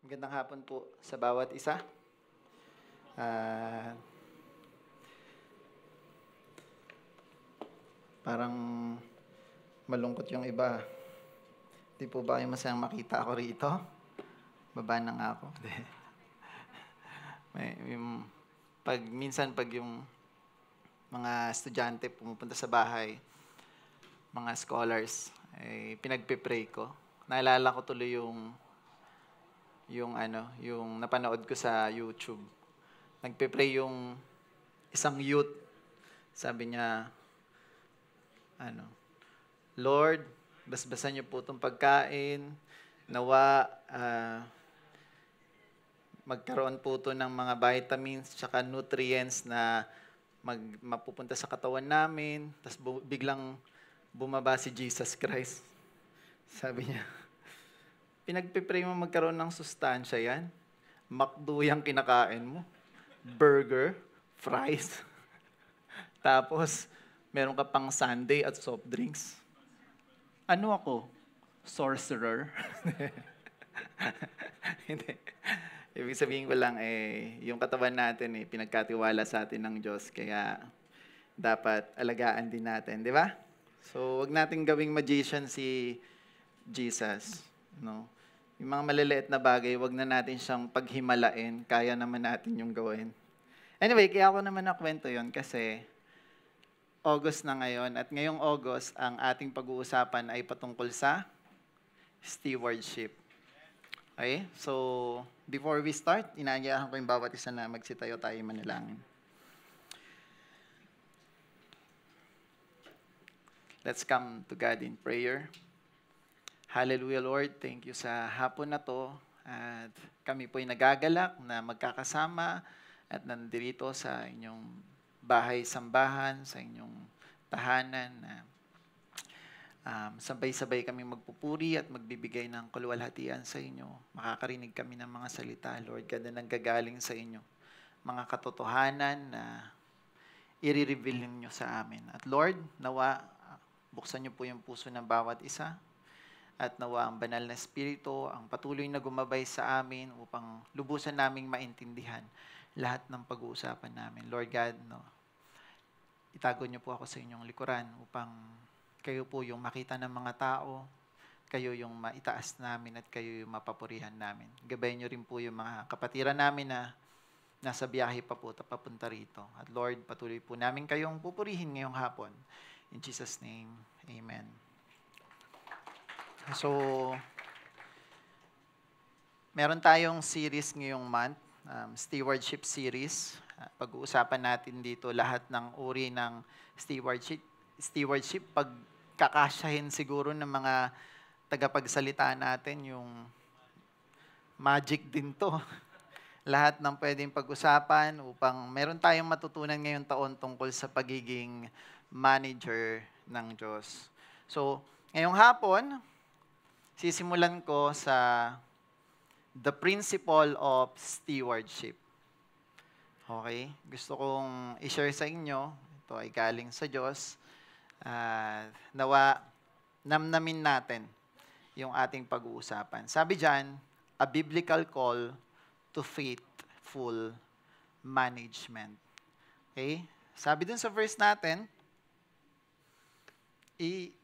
Magandang hapon po sa bawat isa. Ah, Parang malungkot yung iba. Di po ba kayo masayang makita ako rito? Baba na nga ako. Minsan pag yung mga estudyante pumupunta sa bahay, mga scholars, pinagpe-pray ko. Naalala ko tuloy yung napanood ko sa YouTube. Nagpe-pray yung isang youth. Sabi niya, Lord, basbasan niyo po itong pagkain. Nawa, magkaroon po ito ng mga vitamins tsaka nutrients na mapupunta sa katawan namin. Tapos biglang bumaba si Jesus Christ. Sabi niya, pinagpipray mo magkaroon ng sustansya yan. McDo yung kinakain mo. Burger, fries. Tapos, meron ka pang sundae at soft drinks. Ano ako? Sorcerer? Hindi. Ibig sabihin ko lang, yung katawan natin, pinagkatiwala sa atin ng Diyos. Kaya, dapat alagaan din natin. Di ba? So, wag natin gawing magician si Jesus. No? Yung mga maliliit na bagay, wag na natin siyang paghimalain. Kaya naman natin yung gawin. Anyway, kaya ako naman nakwento yon kasi August na ngayon. At ngayong August, ang ating pag-uusapan ay patungkol sa stewardship. Okay? So, before we start, inaanyayahan ko yung bawat isa na magsitayo tayo manalangin. Let's come to God in prayer. Hallelujah, Lord. Thank you sa hapon na to. At kami po'y nagagalak na magkakasama at nandirito sa inyong bahay-sambahan, sa inyong tahanan na sabay-sabay kami magpupuri at magbibigay ng kaluwalhatian sa inyo. Makakarinig kami ng mga salita, Lord God, na nanggagaling sa inyo. Mga katotohanan na i-reveal niyo sa amin. At Lord, nawa, buksan niyo po yung puso ng bawat isa. At nawa ang banal na espiritu, ang patuloy na gumabay sa amin upang lubusan naming maintindihan lahat ng pag-uusapan namin. Lord God, itago niyo po ako sa inyong likuran upang kayo po yung makita ng mga tao, kayo yung maitaas namin at kayo yung mapapurihan namin. Gabayin niyo rin po yung mga kapatiran namin na nasa biyahe pa po papunta rito. At Lord, patuloy po namin kayong pupurihin ngayong hapon. In Jesus' name, Amen. So, meron tayong series ngayong month, stewardship series. Pag-uusapan natin dito lahat ng uri ng stewardship, pagkakasyahin siguro ng mga tagapagsalita natin, yung magic din to. Lahat ng pwedeng pag-usapan upang meron tayong matutunan ngayong taon tungkol sa pagiging manager ng Diyos. So, ngayong hapon, sisimulan ko sa the principle of stewardship. Okay? Gusto kong i-share sa inyo. Ito ay galing sa Diyos. Nawa, namnamin natin yung ating pag-uusapan. Sabi dyan, a biblical call to faithful management. Okay? Sabi dun sa verse natin,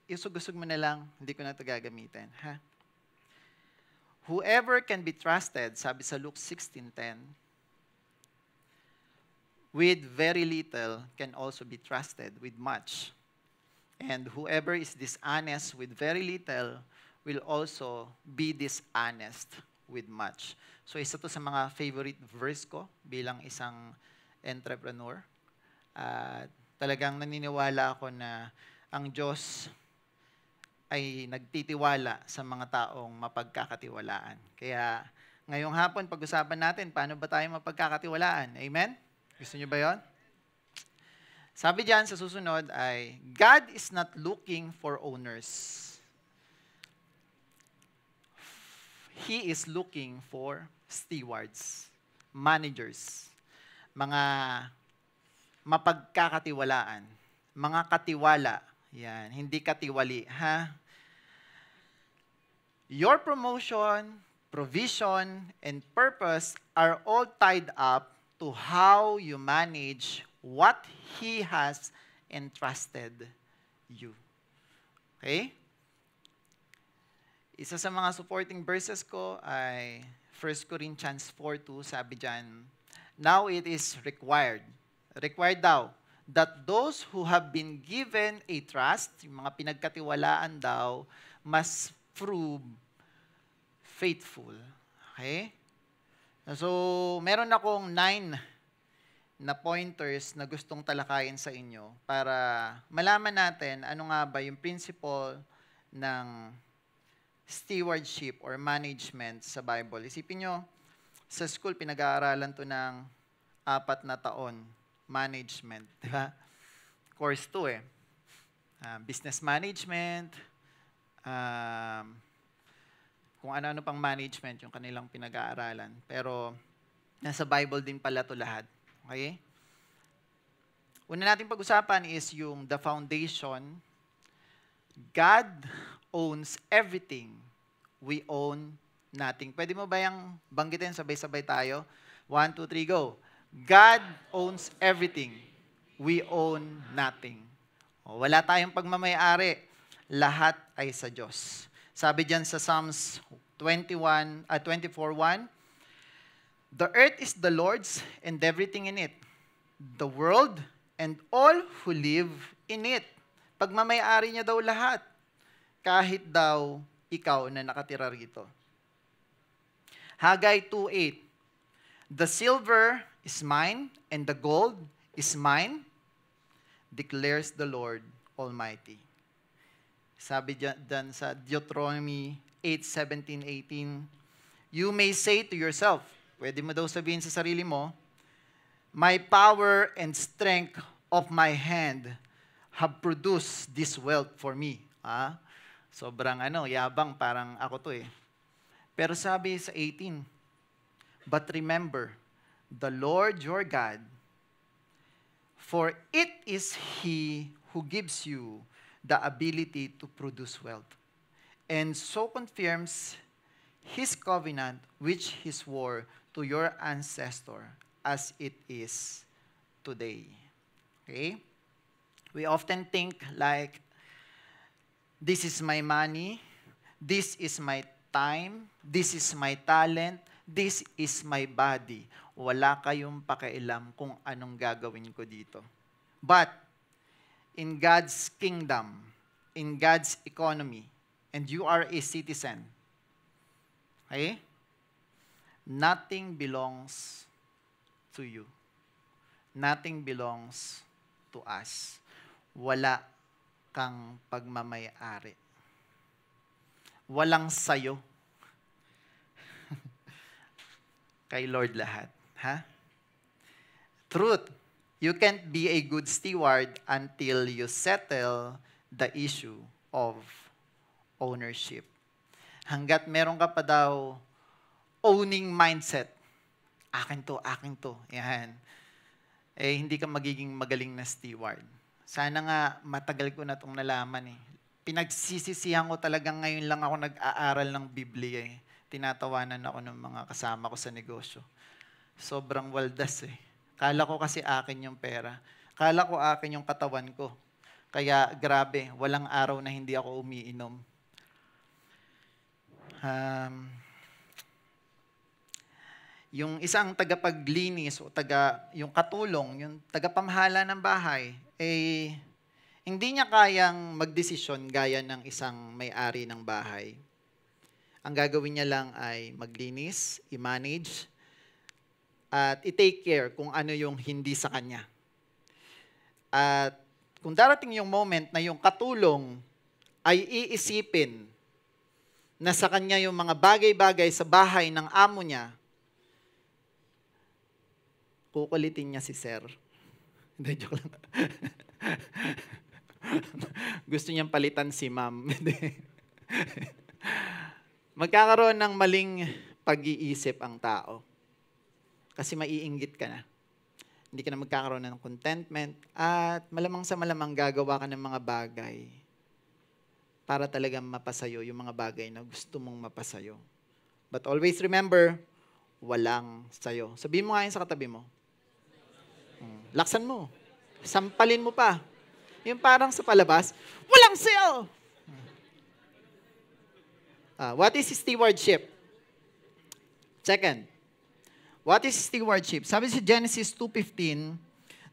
isugusog mo na lang, hindi ko na ito gagamitin. Ha? Whoever can be trusted, sabi sa Luke 16:10, with very little can also be trusted with much. And whoever is dishonest with very little will also be dishonest with much. So isa to sa mga favorite verse ko bilang isang entrepreneur. Talagang naniniwala ako na ang Diyos ay nagtitiwala sa mga taong mapagkakatiwalaan. Kaya ngayong hapon, pag-usapan natin, paano ba tayo mapagkakatiwalaan? Amen? Gusto niyo ba yon? Sabi diyan sa susunod ay, God is not looking for owners. He is looking for stewards, managers, mga mapagkakatiwalaan, mga katiwala. Yan, hindi katiwali, ha? Your promotion provision, and purpose are all tied up to how you manage what He has entrusted you. Okay? Isa sa mga supporting verses ko ay 1 Corinthians 4:2, sabi dyan, now it is required daw, that those who have been given a trust, yung mga pinagkatiwalaan daw, must prove faithful. Okay? So, meron akong 9 na pointers na gustong talakayin sa inyo para malaman natin ano nga ba yung principle ng stewardship or management sa Bible. Isipin nyo, sa school, pinag-aaralan to ng 4 na taon, management. Di ba? Course 2 eh. Business management, kung ano-ano pang management yung kanilang pinag-aaralan. Pero, nasa Bible din pala to lahat. Okay? Una natin pag-usapan is yung the foundation. God owns everything. We own nothing. Pwede mo ba yung banggitin? Sabay-sabay tayo. 1, 2, 3, go. God owns everything. We own nothing. Wala tayong pagmamayari. Lahat ay sa Diyos. Sabi diyan sa Psalms 24:1, the earth is the Lord's and everything in it, the world and all who live in it. Pagmamayari niya daw lahat, kahit daw ikaw na nakatira rito. Haggai 2:8, the silver is mine and the gold is mine, declares the Lord Almighty. Sabi dyan sa Deuteronomy 8:17-18, you may say to yourself, pwede mo daw sabihin sa sarili mo, my power and strength of my hand have produced this wealth for me. Sobrang yabang, parang ako to eh. Pero sabi sa 18, but remember, the Lord your God, for it is He who gives you the ability to produce wealth, and so confirms His covenant which He swore to your ancestor as it is today. Okay? We often think like, this is my money, this is my time, this is my talent, this is my body. Wala kayong pakialam kung anong gagawin ko dito. But, in God's kingdom, in God's economy, and you are a citizen, okay? Nothing belongs to you. Nothing belongs to us. Wala kang pagmamayari. Walang sayo. Kay Lord lahat. Ha? Truth. You can't be a good steward until you settle the issue of ownership. Hanggat meron ka pa daw owning mindset, akin to, yan. Eh, hindi ka magiging magaling na steward. Sana nga matagal ko na itong nalaman eh. Pinagsisisihan ko talagang ngayon lang ako nag-aaral ng Biblia eh. Tinatawanan ako ng mga kasama ko sa negosyo. Sobrang waldas eh. Kala ko kasi akin yung pera. Kala ko akin yung katawan ko. Kaya grabe, walang araw na hindi ako umiinom. Yung isang tagapaglinis o yung katulong, yung tagapamahala ng bahay, eh, hindi niya kayang magdesisyon gaya ng isang may-ari ng bahay. Ang gagawin niya lang ay maglinis, i-manage, at i-take care kung ano yung hindi sa kanya. At kung darating yung moment na yung katulong ay iisipin na sa kanya yung mga bagay-bagay sa bahay ng amo niya, kukulitin niya si Sir. Hindi, joke lang. Gusto niyang palitan si Ma'am. Magkakaroon ng maling pag-iisip ang tao. Kasi maiinggit ka na. Hindi ka na magkakaroon ng contentment at malamang sa malamang gagawa ka ng mga bagay para talagang mapasayo yung mga bagay na gusto mong mapasayo. But always remember, walang sayo. Sabihin mo nga yun sa katabi mo. Laksan mo. Sampalin mo pa. Yung parang sa palabas, walang sayo! What is stewardship? Second, what is stewardship? Sabi sa Genesis 2:15,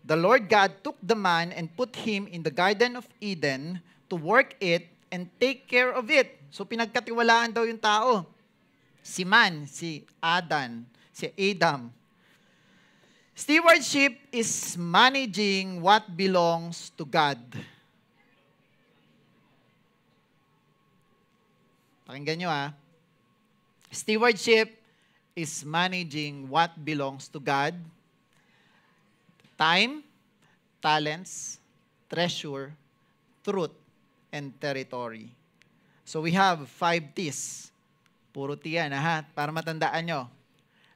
the Lord God took the man and put him in the Garden of Eden to work it and take care of it. So pinagkatiwalaan daw yung tao. Si man, si Adam. Stewardship is managing what belongs to God. Pakinggan nyo Stewardship is managing what belongs to God. Time, talents, treasure, truth, and territory. So we have 5 T's. Puro T yan, para matandaan nyo.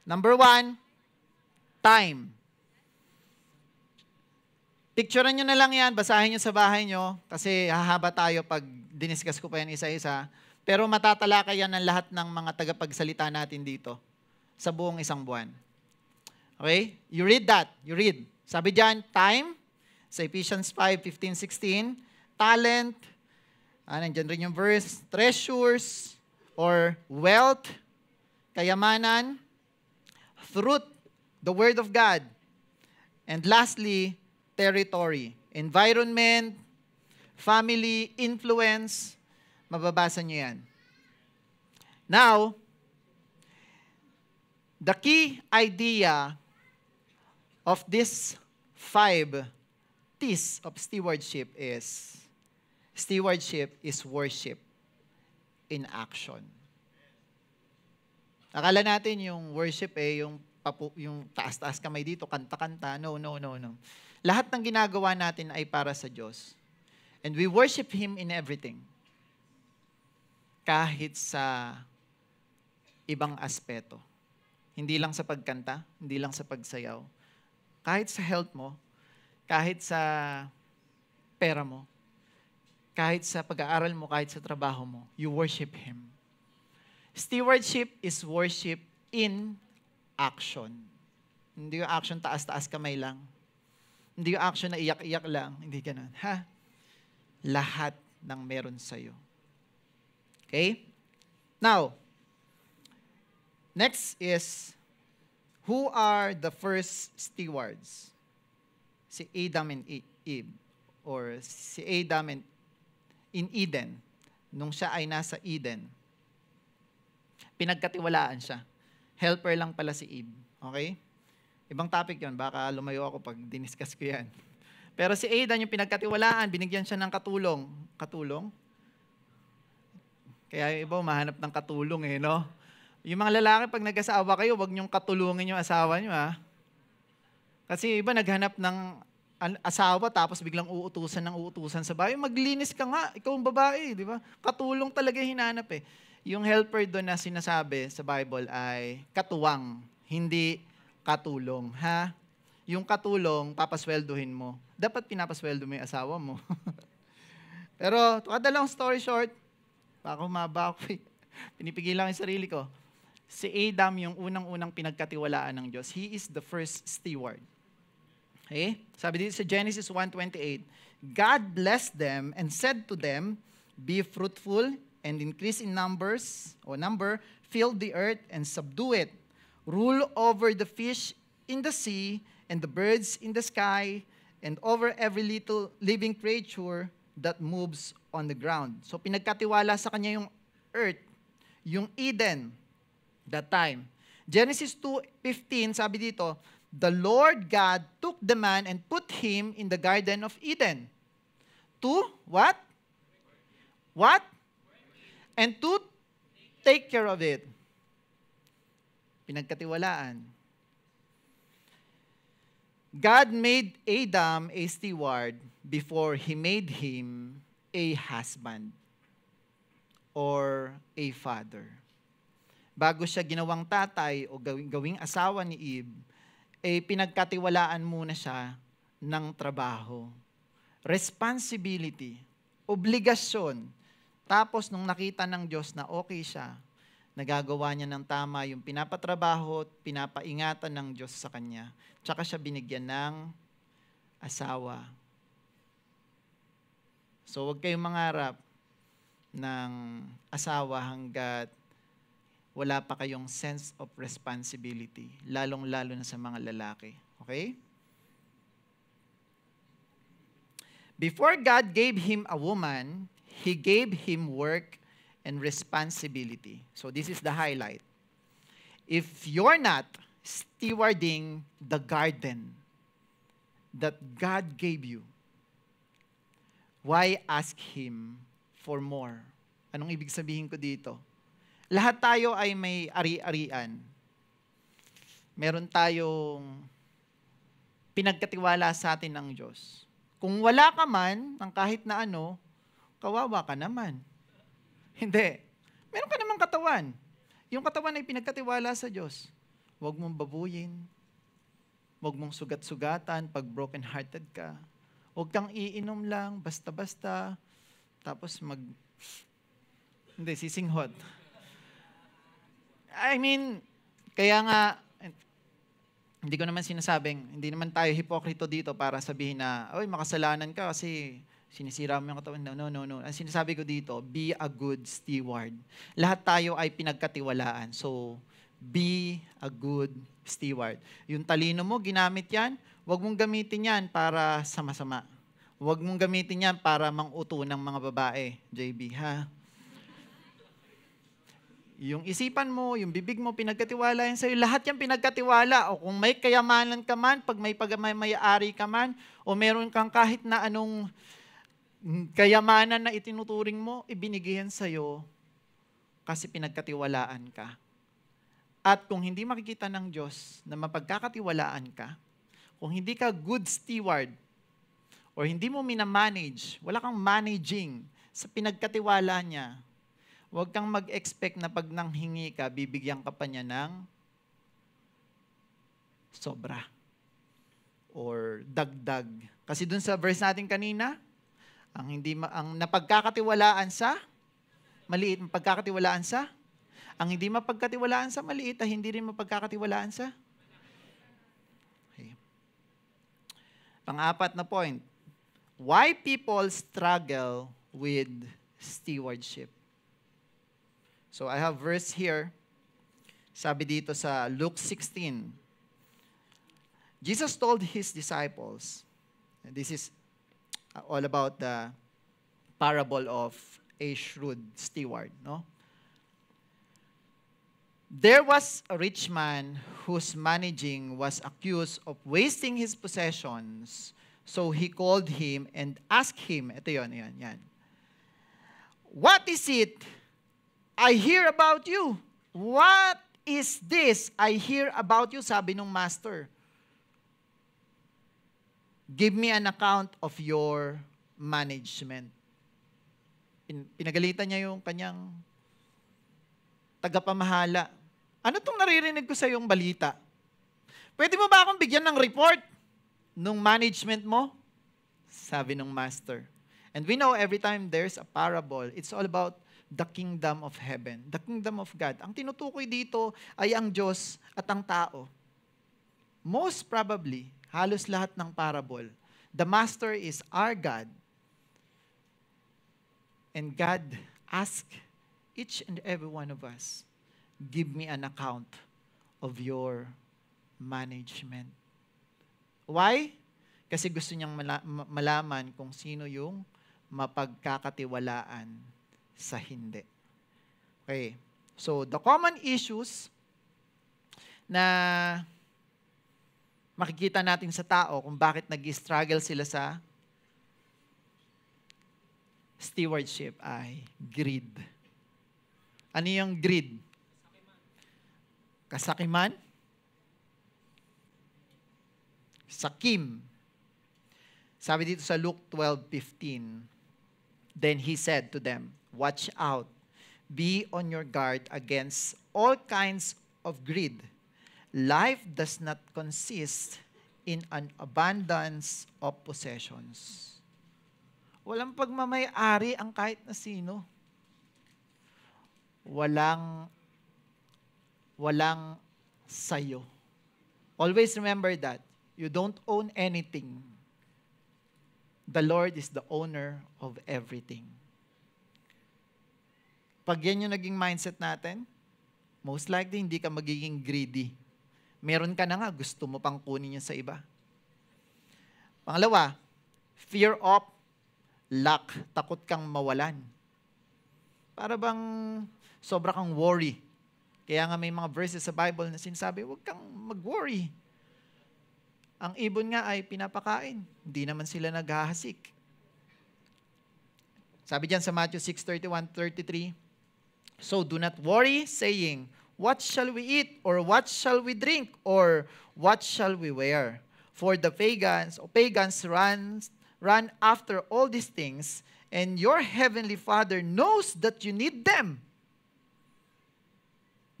Number 1, time. Picturean nyo na lang yan, basahin nyo sa bahay nyo, kasi hahaba tayo pag diniscuss ko pa yan isa-isa. Pero matatalakay yan ng lahat ng mga tagapagsalita natin dito sa buong isang buwan. Okay? You read that. You read. Sabi dyan, time, sa Ephesians 5:15-16, talent, nandyan rin yung verse, treasures, or wealth, kayamanan, truth, the Word of God, and lastly, territory, environment, family, influence, mababasa nyo yan. Now, the key idea of this 5 T's of stewardship is worship in action. Akala natin yung worship yung taas-taas kamay dito, kanta-kanta. No. Lahat ng ginagawa natin ay para sa Diyos. And we worship Him in everything. Kahit sa ibang aspeto. Hindi lang sa pagkanta, hindi lang sa pagsayaw. Kahit sa health mo, kahit sa pera mo, kahit sa pag-aaral mo, kahit sa trabaho mo, you worship Him. Stewardship is worship in action. Hindi yung action taas-taas kamay lang. Hindi yung action na iyak-iyak lang. Hindi ganun. Lahat ng meron sa'yo. Okay? Now, next is, who are the first stewards? Si Adam and Eve. Or si Adam in Eden. Nung siya ay nasa Eden. Pinagkatiwalaan siya. Helper lang pala si Eve. Okay? Ibang topic yon. Baka lumayo ako pag diniscuss ko yan. Pero si Adam, yung pinagkatiwalaan, binigyan siya ng katulong. Katulong? Kaya yung iba, mahanap ng katulong no? Yung mga lalaki, pag nag-asawa kayo, wag niyong katulungin yung asawa niyo, Kasi iba, naghanap ng asawa, tapos biglang uutusan sa bahay. Maglinis ka nga, ikaw ang babae, di ba? Katulong talaga hinanap Yung helper doon na sinasabi sa Bible ay katuwang, hindi katulong. Yung katulong, papasweldohin mo. Dapat pinapasweldo mo yung asawa mo. Pero, kada lang story short, baka humaba ako pinipigilan yung sarili ko. Si Adam, yung unang-unang pinagkatiwalaan ng Diyos. He is the first steward. Okay? Sabi dito sa Genesis 1:28, God blessed them and said to them, be fruitful and increase in number, fill the earth and subdue it. Rule over the fish in the sea and the birds in the sky and over every little living creature that moves on the ground. So pinagkatiwala sa kanya yung earth, yung Eden, that time. Genesis 2:15, sabi dito, the Lord God took the man and put him in the Garden of Eden. To what? What? And to take care of it. Pinagkatiwalaan. God made Adam a steward before He made him a husband or a father. Bago siya ginawang tatay o gawing asawa ni Eve, pinagkatiwalaan muna siya ng trabaho. Responsibility, obligasyon. Tapos nung nakita ng Diyos na okay siya, nagagawa niya ng tama yung pinapatrabaho at pinapaingatan ng Diyos sa kanya. Tsaka siya binigyan ng asawa. So huwag kayong mangarap ng asawa hanggat wala pa kayong sense of responsibility, lalong-lalo na sa mga lalaki. Okay? Before God gave him a woman, He gave him work and responsibility. So this is the highlight. If you're not stewarding the garden that God gave you, why ask Him for more? Anong ibig sabihin ko dito? Lahat tayo ay may ari-arian. Meron tayong pinagkatiwala sa atin ng Diyos. Kung wala ka man ng kahit na ano, kawawa ka naman. Hindi. Meron ka namang katawan. Yung katawan ay pinagkatiwala sa Diyos. Huwag mong babuyin. Huwag mong sugat-sugatan pag broken-hearted ka. Huwag kang iinom lang, basta-basta. Tapos sisinghot. I mean, kaya nga, hindi ko naman sinasabing, hindi naman tayo hipokrito dito para sabihin na, oy, makasalanan ka kasi sinisira mo yung katawan. No. Ang sinasabi ko dito, be a good steward. Lahat tayo ay pinagkatiwalaan. So, be a good steward. Yung talino mo, ginamit yan, huwag mong gamitin yan para sa masama. Huwag mong gamitin yan para mang-uto ng mga babae, JB, ha? Yung isipan mo, yung bibig mo, pinagkatiwala yan sa'yo. Lahat yan pinagkatiwala. O kung may kayamanan ka man, pag may may-ari ka man, o meron kang kahit na anong kayamanan na itinuturing mo, ibinigay yan sa'yo kasi pinagkatiwalaan ka. At kung hindi makikita ng Diyos na mapagkakatiwalaan ka, kung hindi ka good steward, or hindi mo minamanage, wala kang managing sa pinagkatiwala niya, huwag kang mag-expect na pag nanghingi ka, bibigyan ka pa niya ng sobra or dagdag. Kasi dun sa verse natin kanina, ang napagkakatiwalaan sa maliit, mapagkakatiwalaan sa ang hindi mapagkatiwalaan sa maliit ay hindi rin mapagkakatiwalaan sa okay. Pang-apat na point, why people struggle with stewardship. So I have verse here. Sabi dito sa Luke 16. Jesus told His disciples, and this is all about the parable of a shrewd steward, no? There was a rich man whose managing was accused of wasting his possessions. So he called him and asked him, ito yan. What is it I hear about you? What is this I hear about you? Sabi nung master. Give me an account of your management. Pinagalitan niya yung kanyang tagapamahala. Ano itong naririnig ko sa iyong balita? Pwede mo ba akong bigyan ng report nung management mo? Sabi nung master. And we know every time there's a parable, it's all about the kingdom of heaven, the kingdom of God. Ang tinutukoy dito ay ang Diyos at ang tao. Most probably, halos lahat ng parable, the master is our God. And God asks each and every one of us, give me an account of your management. Why? Kasi gusto niyang malaman kung sino yung mapagkakatiwalaan sa hindi. Okay. So, the common issues na makikita natin sa tao kung bakit nag-struggle sila sa stewardship ay greed. Ano yung greed? Kasakiman? Sakim. Sabi dito sa Luke 12:15, then He said to them, watch out, be on your guard against all kinds of greed. Life does not consist in an abundance of possessions. Walang pagmamay-ari ang kahit na sino. Walang walang sayo. Always remember that. You don't own anything. The Lord is the owner of everything. Pag yan yung naging mindset natin, most likely hindi ka magiging greedy. Meron ka na nga, gusto mo pang kunin yun sa iba. Pangalawa, fear of lack. Takot kang mawalan. Para bang sobra kang worry. Kaya nga may mga verses sa Bible na sinasabi, huwag kang mag-worry. Ang ibon nga ay pinapakain. Hindi naman sila naghahasik. Sabi diyan sa Matthew 6:31-33, so do not worry, saying, what shall we eat? Or what shall we drink? Or what shall we wear? For the pagans run after all these things, and your heavenly Father knows that you need them.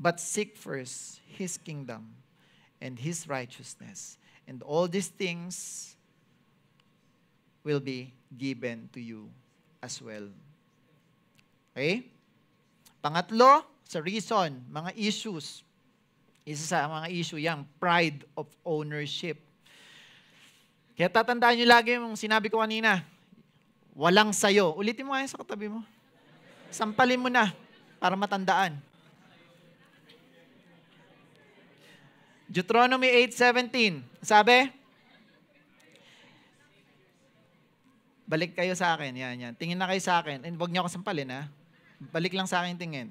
But seek first His kingdom and His righteousness, and all these things will be given to you as well. Okay? Pangatlo, sa reason, mga issues. Isa sa mga issue yang pride of ownership. Kaya tatandaan nyo lagi yung sinabi ko kanina, walang sayo. Ulitin mo nga yun sa katabi mo. Sampalin mo na para matandaan. Deuteronomy 8:17. Sabi? Balik kayo sa akin. Yan. Tingin na kayo sa akin. And huwag niyo ako sampalin, ha? Balik lang sa akin tingin.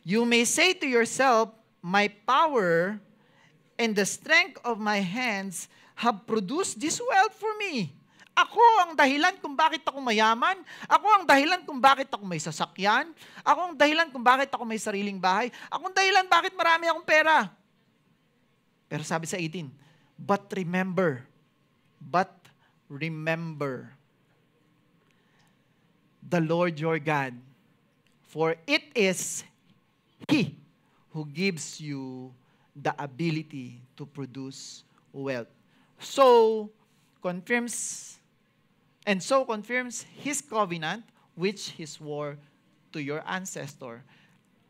You may say to yourself, my power and the strength of my hands have produced this wealth for me. Ako ang dahilan kung bakit ako mayaman. Ako ang dahilan kung bakit ako may sasakyan. Ako ang dahilan kung bakit ako may sariling bahay. Ako ang dahilan bakit marami akong pera. Pero sabi sa 18, but remember, the Lord your God, for it is He who gives you the ability to produce wealth. So confirms His covenant, which He swore to your ancestor,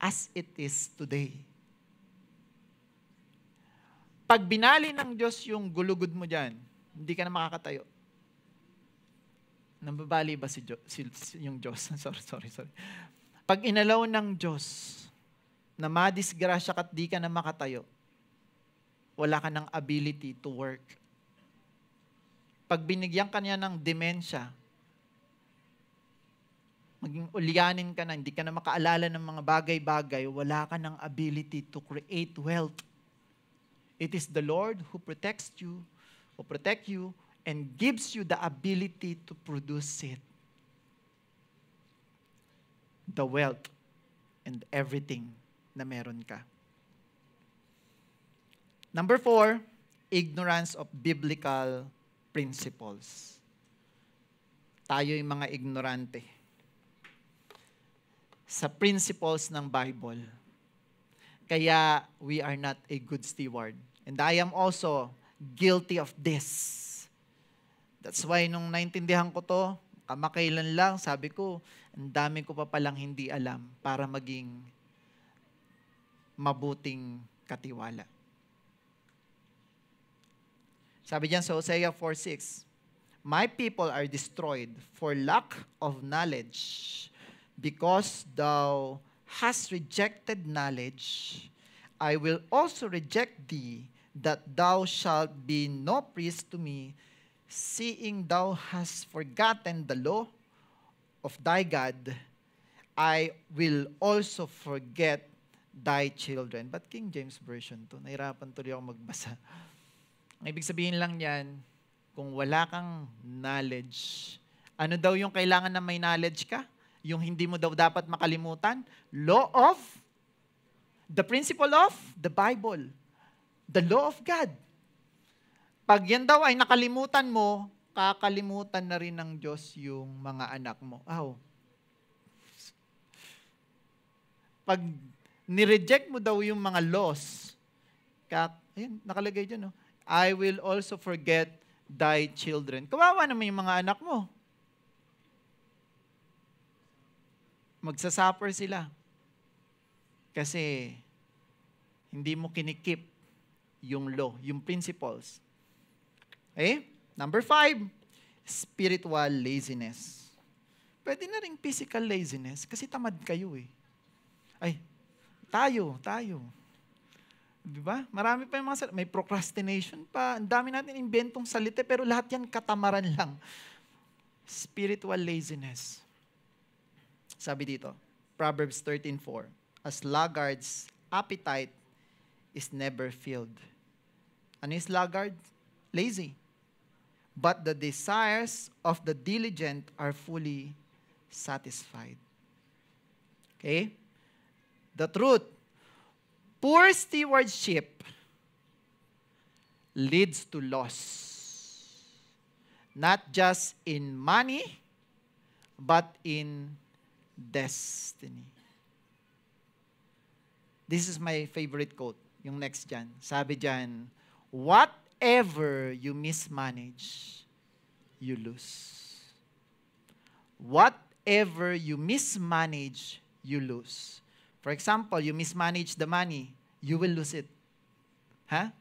as it is today. Pag binali ng Diyos yung gulugod mo dyan, hindi ka na makakatayo. Nambabali ba yung Diyos? sorry. Pag inalaw ng Diyos na madisgrasya ka at di ka na makatayo, wala ka ng ability to work. Pag binigyan ka niya ng demensya, maging ulyanin ka na, hindi ka na makaalala ng mga bagay-bagay, wala ka ng ability to create wealth. It is the Lord who protect you, and gives you the ability to produce it. The wealth and everything na meron ka. Number 4, ignorance of biblical principles. Tayo yung mga ignorante sa principles ng Bible. Kaya we are not a good steward. And I am also guilty of this. That's why nung naintindihan ko to, kamakailan lang, sabi ko, ang dami ko pa palang hindi alam para maging mabuting katiwala. Sabi diyan sa Hosea 4:6, my people are destroyed for lack of knowledge. Because thou hast rejected knowledge, I will also reject thee, that thou shalt be no priest to me, seeing thou hast forgotten the law of thy God, I will also forget thy children. But King James Version to, nahirapan tuloy ako magbasa. Ang ibig sabihin lang yan, kung wala kang knowledge, ano daw yung kailangan na may knowledge ka? Yung hindi mo daw dapat makalimutan? The principle of the Bible. The law of God. Pag yan daw ay nakalimutan mo, kakalimutan na rin ng Diyos yung mga anak mo. Pag nireject mo daw yung mga laws, ayun, nakalagay dyan, no? I will also forget thy children. Kawawa naman yung mga anak mo. Magsasuffer sila. Kasi Hindi mo kinikip yung law, yung principles. Okay? Number 5, spiritual laziness. Pwede na rin physical laziness kasi tamad kayo eh. Ay, tayo. Di ba? Marami pa yung mga may procrastination pa. Ang dami natin inventong salita pero lahat yan katamaran lang. Spiritual laziness. Sabi dito, Proverbs 13:4, a sluggard's appetite is never filled. Ano yung sluggard? Lazy. But the desires of the diligent are fully satisfied. Okay? The truth, poor stewardship leads to loss. Not just in money, but in destiny. This is my favorite quote. Yung next dyan. Sabi dyan, whatever you mismanage, you lose. Whatever you mismanage, you lose. For example, you mismanage the money, you will lose it. Ha?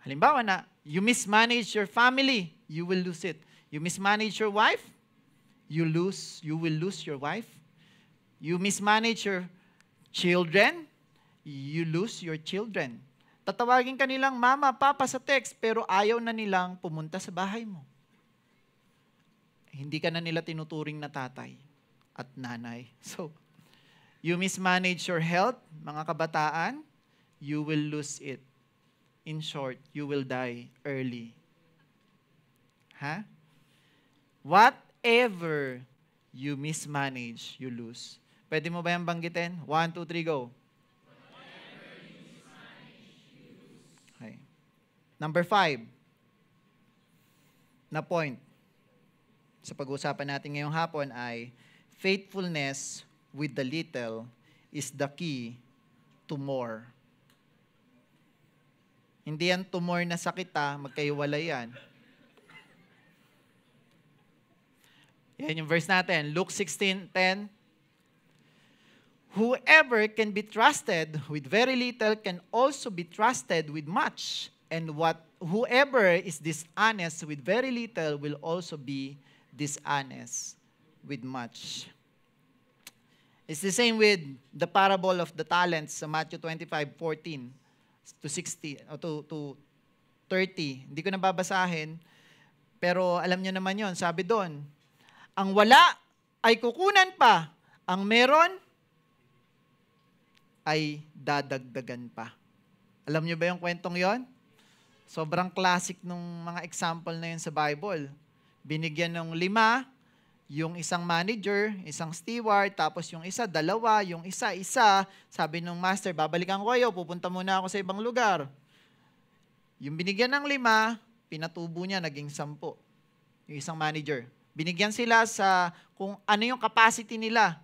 Halimbawa na, you mismanage your family, you will lose it. You mismanage your wife, you will lose your wife. You mismanage your children, you lose your children. Tatawagin ka nilang mama, papa sa text, pero ayaw na nilang pumunta sa bahay mo. Hindi ka na nila tinuturing na tatay at nanay. So, you mismanage your health, mga kabataan, you will lose it. In short, you will die early. Ha? Whatever you mismanage, you lose. Pwede mo ba yung banggitin? 1, 2, 3, go. Okay. Number 5 na point sa pag-uusapan natin ngayong hapon ay faithfulness with the little is the key to more. Hindi yan tumor na sakit magkaiwalay yan. Yan yung verse natin, Luke 16:10. Whoever can be trusted with very little can also be trusted with much. And whoever is dishonest with very little will also be dishonest with much. It's the same with the parable of the talents sa Matthew 25:14 to 60 o to 30. Hindi ko na babasahin, pero alam niyo naman 'yon. Sabi doon, ang wala ay kukunan pa, ang meron ay dadagdagan pa. Alam niyo ba yung kwentong 'yon? Sobrang classic nung mga example na 'yon sa Bible. Binigyan ng 5, yung isang manager, isang steward, tapos yung isa, 2, yung isa. Sabi nung master, babalikan ko kayo, pupunta muna ako sa ibang lugar. Yung binigyan ng 5, pinatubo niya, naging 10. Yung isang manager. Binigyan sila sa kung ano yung capacity nila.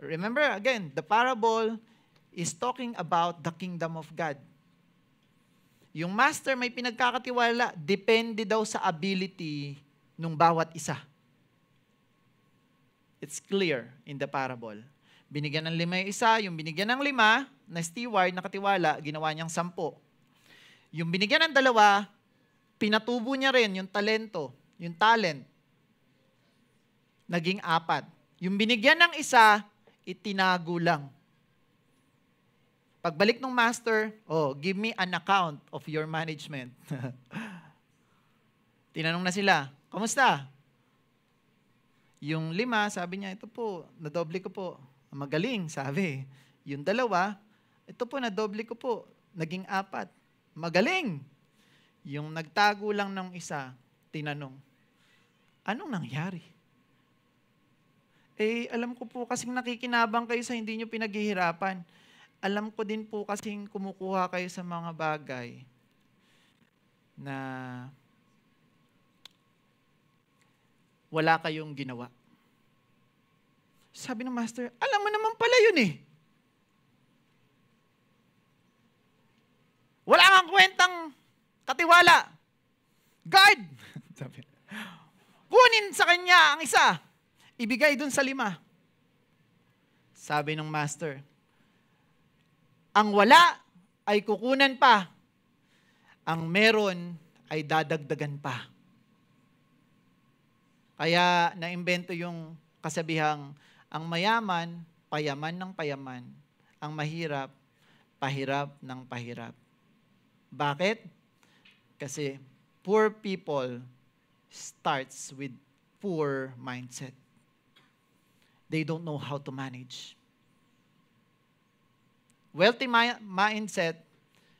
Remember, again, the parable is talking about the kingdom of God. Yung master may pinagkakatiwala, depende daw sa ability nung bawat isa. It's clear in the parable. Binigyan ng 5 yung isa, yung binigyan ng 5 na steward, nakatiwala, ginawa niyang 10. Yung binigyan ng 2, pinatubo niya rin yung talento, yung talent. Naging 4. Yung binigyan ng isa, itinago lang. Pagbalik ng master, give me an account of your management. Tinanong na sila, kamusta? Yung 5, sabi niya, ito po, nadoble ko po. Magaling, sabi. Yung 2, ito po, nadoble ko po. Naging 4. Magaling. Yung nagtago lang ng isa, tinanong, anong nangyari? Alam ko po kasing nakikinabang kayo sa hindi nyo pinaghihirapan. Alam ko din po kasing kumukuha kayo sa mga bagay na wala kayong ginawa. Sabi ng master, alam mo naman pala yun eh. Wala kang kwentang katiwala. Guard! Sabi, kunin sa kanya ang isa. Ibigay dun sa 5. Sabi ng master, Ang wala ay kukunan pa. Ang meron ay dadagdagan pa. Kaya naimbento yung kasabihang, ang mayaman, payaman ng payaman. Ang mahirap, pahirap ng pahirap. Bakit? Kasi poor people starts with poor mindset. They don't know how to manage. Wealthy mindset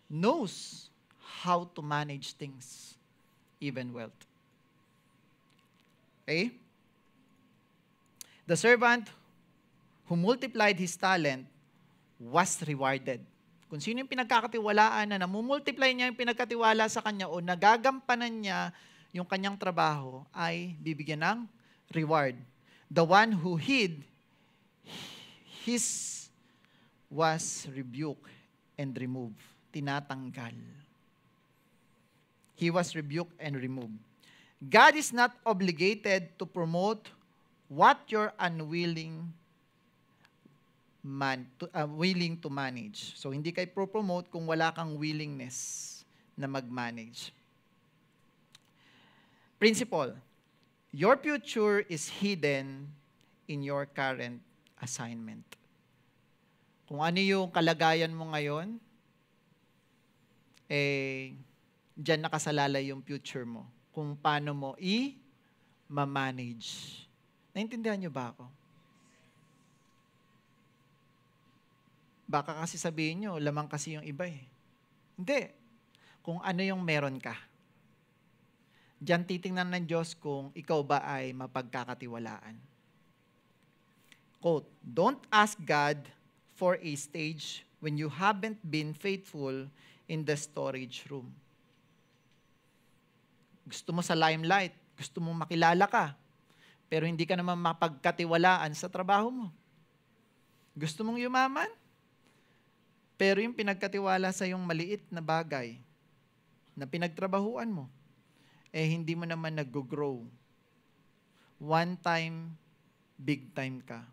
knows how to manage things, even wealth. Okay? The servant who multiplied his talent was rewarded. Kung sino yung pinagkakatiwalaan na namumultiply niya yung pinagkatiwala sa kanya o nagagampanan niya yung kanyang trabaho ay bibigyan ng reward. The one who hid his was rebuked and removed. Tinatanggal. He was rebuked and removed. God is not obligated to promote what you're willing to manage. So, hindi kayo pro-promote kung wala kang willingness na mag-manage. Principle. Your future is hidden in your current assignment. Kung ano yung kalagayan mo ngayon, diyan nakasalalay yung future mo. Kung paano mo i-manage. Naintindihan niyo ba ako? Baka kasi sabihin niyo, lamang kasi yung iba eh. Hindi. Kung ano yung meron ka. Diyan titingnan ng Diyos kung ikaw ba ay mapagkakatiwalaan. Quote, don't ask God for a stage when you haven't been faithful in the storage room. Gusto mo sa limelight, gusto mo makilala ka, pero hindi ka naman mapagkatiwalaan sa trabaho mo. Gusto mong yumaman, pero yung pinagkatiwala sa yung maliit na bagay na pinagtrabahuan mo, hindi mo naman nag-grow. One time, big time ka.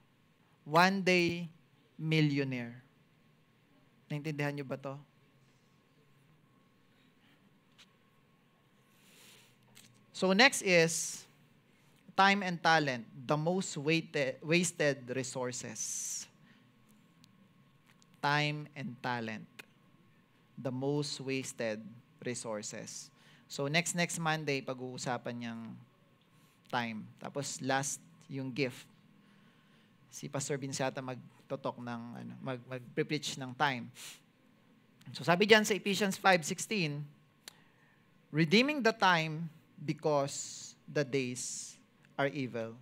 One day, millionaire. Naintindihan niyo ba to? So next is time and talent, the most wasted resources. Time and talent, the most wasted resources. So next Monday, pag-uusapan niyang time. Tapos last, yung gift. Si Pastor Vinciata magtotok ng mag-preach ng time. So sabi diyan sa Ephesians 5:16, redeeming the time because the days are evil.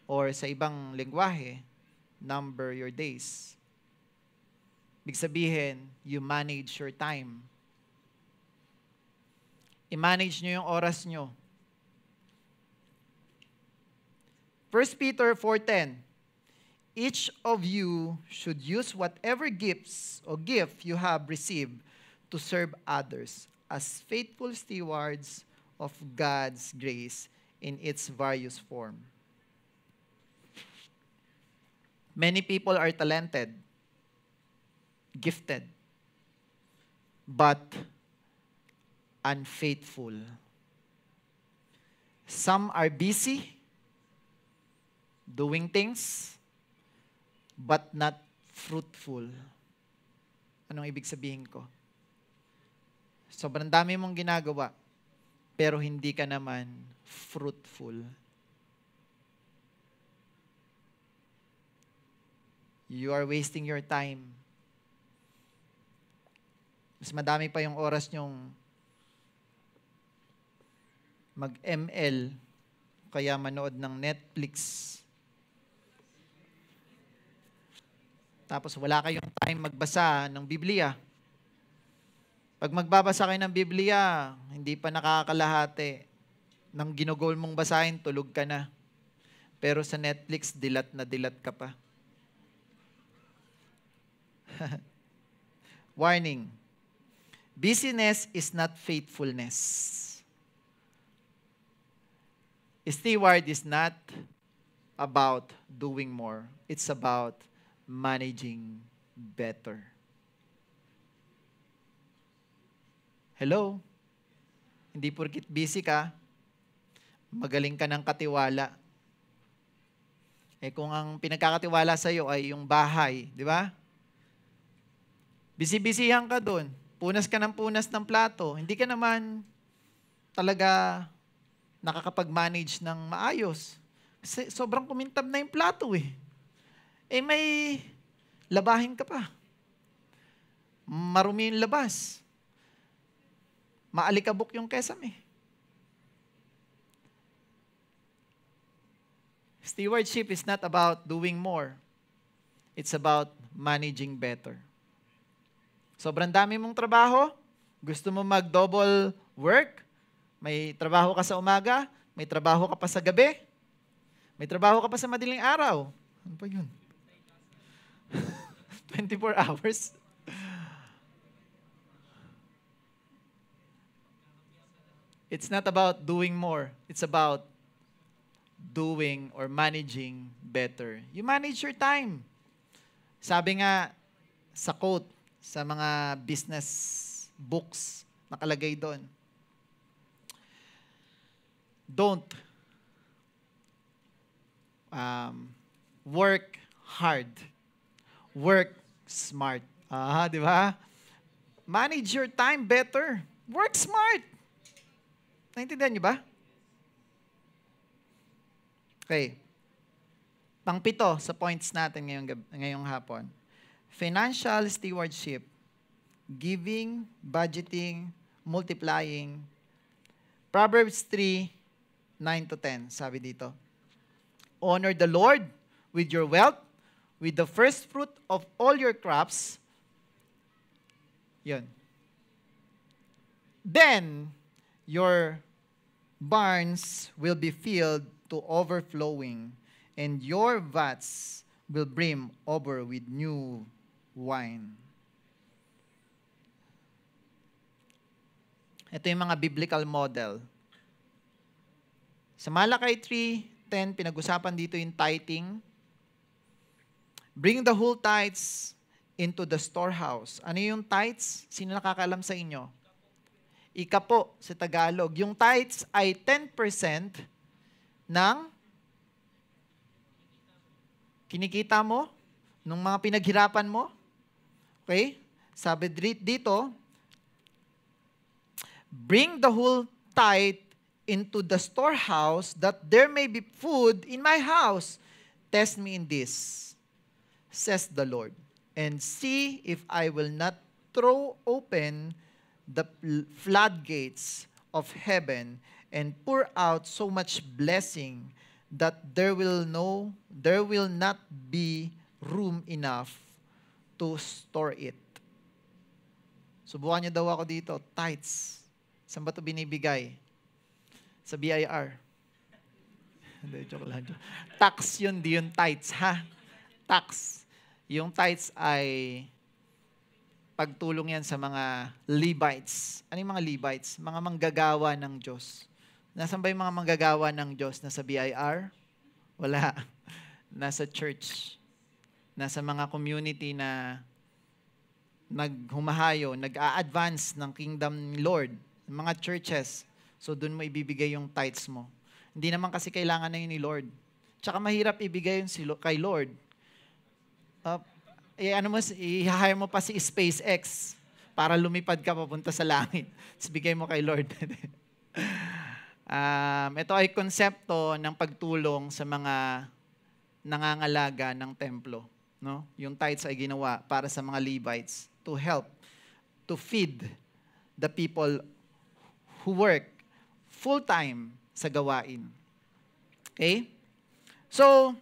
Or sa ibang lengguwahe, number your days. Ibig sabihin, you manage your time. I-manage nyo yung oras nyo. 1 Peter 4:10, each of you should use whatever gifts or gift you have received to serve others as faithful stewards of God's grace in its various form. Many people are talented, gifted, but unfaithful. Some are busy doing things, but not fruitful. Anong ibig sabihin ko? Sobrang dami mong ginagawa, pero hindi ka naman fruitful. You are wasting your time. Mas madami pa yung oras nyong mag-ML, kaya manood ng Netflix. Tapos wala kayong time magbasa ng Biblia. Pag magbabasa kayo ng Biblia, hindi pa nakakalahati. Nang ginugol mong basahin, tulog ka na. Pero sa Netflix, dilat na dilat ka pa. Warning. Busyness is not faithfulness. Steward is not about doing more. It's about managing better. Hello? Hindi porkit busy ka, magaling ka ng katiwala. Kung ang pinagkakatiwala sa iyo ay yung bahay, di ba? Busy-busyhan ka doon. Punas ka ng plato. Hindi ka naman talaga nakakapag-manage ng maayos. Kasi sobrang kumintab na yung plato eh. May labahin ka pa. Marumi yung labas. Maalikabok yung kesame. Stewardship is not about doing more. It's about managing better. Sobrang dami mong trabaho, gusto mo mag-double work, may trabaho ka sa umaga, may trabaho ka pa sa gabi, may trabaho ka pa sa madaling araw. Ano pa yun? 24 hours? It's not about doing more. It's about doing or managing better. You manage your time. Sabi nga sa quote, sa mga business books, nakalagay doon, don't work hard. Work smart. Di ba? Manage your time better. Work smart. Naintindihan niyo ba? Okay. Pang-pito sa points natin ngayong hapon. Financial stewardship, giving, budgeting, multiplying. Proverbs 3, 9-10, sabi dito. Honor the Lord with your wealth, with the first fruit of all your crops. Yun. Then, your barns will be filled to overflowing, and your vats will brim over with new wine. Ito yung mga biblical model. Sa Malakay 3:10, pinag-usapan dito yung tithing. Bring the whole tithes into the storehouse. Ano yung tithes? Sino nakakaalam sa inyo? Ikapo sa Tagalog. Yung tithes ay 10% ng kinikita mo, ng mga pinaghirapan mo. Okay? Sabi dito, bring the whole tithe into the storehouse that there may be food in my house. Test me in this, says the Lord, and see if I will not throw open the floodgates of heaven and pour out so much blessing that there will not be room enough to store it. Subukan niyo daw ako dito, tithes. Saan ba ito binibigay? Sa BIR. Hindi, joke lang. Tax yun, di yun tithes, ha? Tax. Yung tithes ay pagtulong yan sa mga Levites. Ano yung mga Levites? Mga manggagawa ng Diyos. Nasaan ba yung mga manggagawa ng Diyos? Nasa BIR? Wala. Nasa church. Nasa mga community na naghumahayo, nag-a-advance ng kingdom ni Lord. Mga churches. So, doon mo ibibigay yung tithes mo. Hindi naman kasi kailangan na yun ni Lord. Tsaka mahirap ibigay yun kay Lord. I-hire mo pa si SpaceX para lumipad ka papunta sa langit. Tapos bigay mo kay Lord. Ito ay konsepto ng pagtulong sa mga nangangalaga ng templo. No? Yung tithes ay ginawa para sa mga Levites to help, to feed the people who work full-time sa gawain. Okay? So,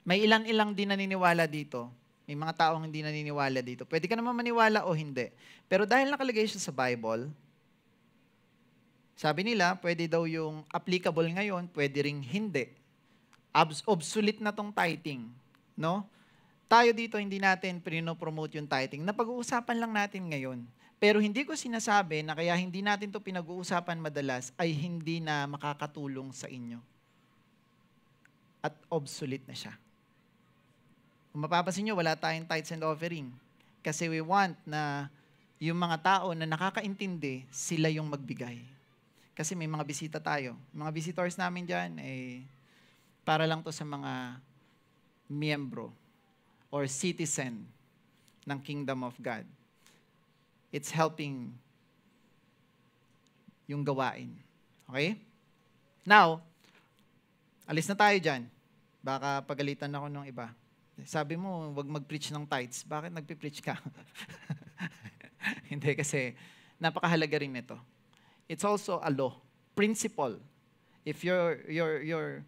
may ilang-ilang din naniniwala dito. May mga taong hindi naniniwala dito. Pwede ka naman maniwala o hindi. Pero dahil nakalagay siya sa Bible, sabi nila, pwede daw yung applicable ngayon, pwede ring hindi. Obsolete na tong tithing. No? Tayo dito, hindi natin pinopromote yung tithing. Napag-uusapan lang natin ngayon. Pero hindi ko sinasabi na kaya hindi natin to pinag-uusapan madalas ay hindi na makakatulong sa inyo. At obsolete na siya. Kung mapapansin nyo, wala tayong tithes and offering. Kasi we want na yung mga tao na nakakaintindi, sila yung magbigay. Kasi may mga bisita tayo. Mga visitors namin dyan, para lang to sa mga miyembro or citizen ng Kingdom of God. It's helping yung gawain. Okay? Now, alis na tayo dyan. Baka pagalitan ako ng iba. Sabi mo, wag mag-preach ng tithes. Bakit nagpi-preach ka? Hindi, kasi napakahalaga rin nito. It's also a law, principle. If you're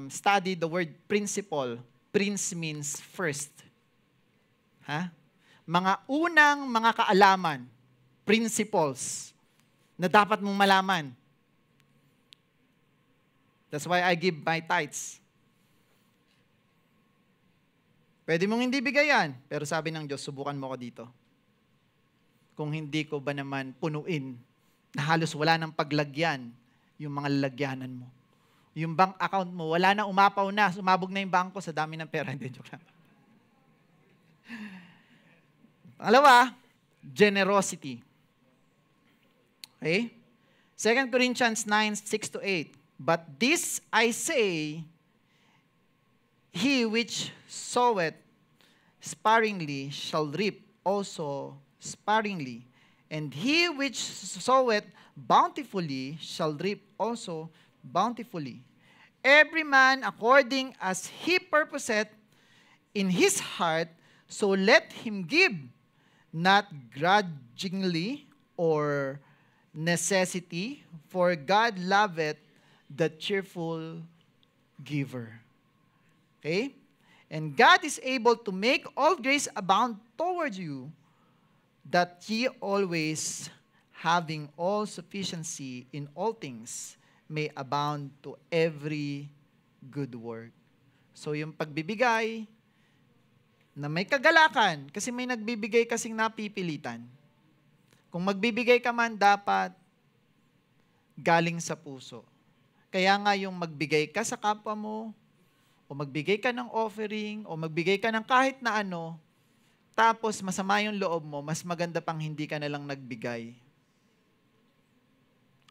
study the word principle, prince means first. Ha? Mga unang mga kaalaman, principles, na dapat mong malaman. That's why I give my tithes. Pwede mong hindi bigay yan, pero sabi ng Diyos, subukan mo ko dito. Kung hindi ko ba naman punuin, na halos wala nang paglagyan, yung mga lalagyanan mo. Yung bank account mo, wala na, umapaw na, sumabog na yung bangko sa dami ng pera. Hindi, joke lang. Pangalawa, generosity. Okay? 2 Corinthians 9:6-8. But this I say, he which soweth sparingly shall reap also sparingly, and he which soweth bountifully shall reap also bountifully. Every man according as he purposeth in his heart, so let him give, not grudgingly or necessity, for God loveth the cheerful giver. Okay? And God is able to make all grace abound towards you, that ye always, having all sufficiency in all things, may abound to every good work. So yung pagbibigay, na may kagalakan, kasi may nagbibigay kasing napipilitan. Kung magbibigay ka man, dapat galing sa puso. Kaya nga yung magbigay ka sa kapwa mo, o magbigay ka ng offering, o magbigay ka ng kahit na ano, tapos masama yung loob mo, mas maganda pang hindi ka na lang nagbigay.